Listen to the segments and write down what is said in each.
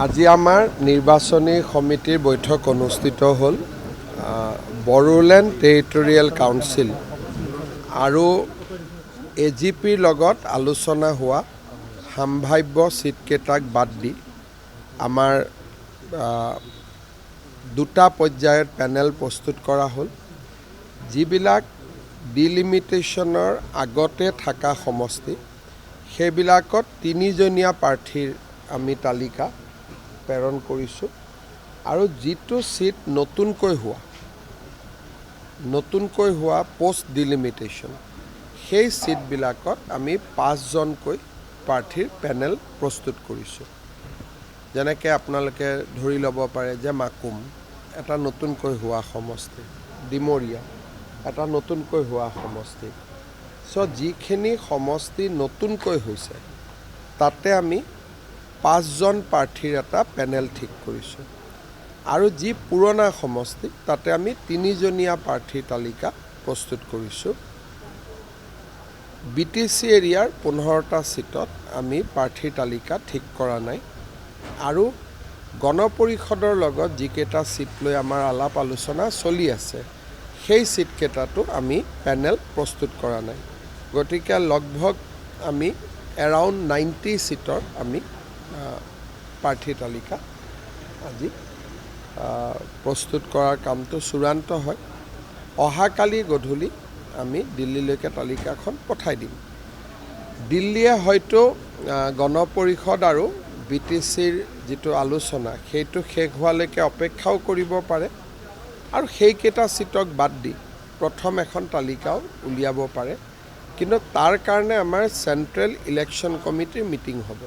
আজি আমাৰ নিৰ্বাচনী সমিতিৰ বৈঠক অনুষ্ঠিত হ'ল। বড়োলেণ্ড টেৰিটৰিয়েল কাউন্সিল আৰু AGPৰ লগত আলোচনা হোৱা সম্ভাৱ্য চিটকেইটাক বাদ দি আমাৰ দুটা পৰ্যায়ত পেনেল প্ৰস্তুত কৰা হ'ল। যিবিলাক ডিলিমিটেশ্যনৰ আগতে থকা সমষ্টি সেইবিলাকত তিনিজনীয়া প্ৰাৰ্থীৰ আমি তালিকা প্ৰেৰণ কৰিছোঁ আৰু যিটো চিট নতুনকৈ হোৱা পোষ্ট ডিলিমিটেশ্যন সেই চিটবিলাকত আমি 5জনকৈ প্ৰাৰ্থীৰ পেনেল প্ৰস্তুত কৰিছোঁ। যেনেকৈ আপোনালোকে ধৰি ল'ব পাৰে যে মাকুম এটা নতুনকৈ হোৱা সমষ্টি, ডিমৰীয়া এটা নতুনকৈ হোৱা সমষ্টি। যিখিনি সমষ্টি নতুনকৈ হৈছে তাতে আমি 5জন প্ৰাৰ্থীৰ এটা পেনেল ঠিক কৰিছোঁ আৰু যি পুৰণা সমষ্টি তাতে আমি তিনিজনীয়া প্ৰাৰ্থীৰ তালিকা প্ৰস্তুত কৰিছোঁ। BTC এৰিয়াৰ 15টা চিটত আমি প্ৰাৰ্থীৰ তালিকা ঠিক কৰা নাই আৰু গণ পৰিষদৰ লগত যিকেইটা চিট লৈ আমাৰ আলাপ আলোচনা চলি আছে সেই চিটকেইটাতো আমি পেনেল প্ৰস্তুত কৰা নাই। গতিকে লগভগ আমি এৰাউণ্ড 90 চিটৰ আমি প্ৰাৰ্থী তালিকা আজি প্ৰস্তুত কৰাৰ কামটো চূড়ান্ত হয়। অহাকালি গধূলি আমি দিল্লীলৈকে তালিকাখন পঠাই দিম। দিল্লীয়ে হয়তো গণ পৰিষদ আৰু BTCৰ যিটো আলোচনা সেইটো শেষ হোৱালৈকে অপেক্ষাও কৰিব পাৰে আৰু সেইকেইটা চিটক বাদ দি প্ৰথম এখন তালিকাও উলিয়াব পাৰে। কিন্তু তাৰ কাৰণে আমাৰ চেণ্ট্ৰেল ইলেকশ্যন কমিটিৰ মিটিং হ'ব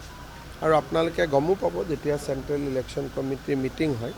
আৰু আপোনালোকে গমো পাব যেতিয়া চেণ্ট্ৰেল ইলেকশ্যন কমিটিৰ মিটিং হয়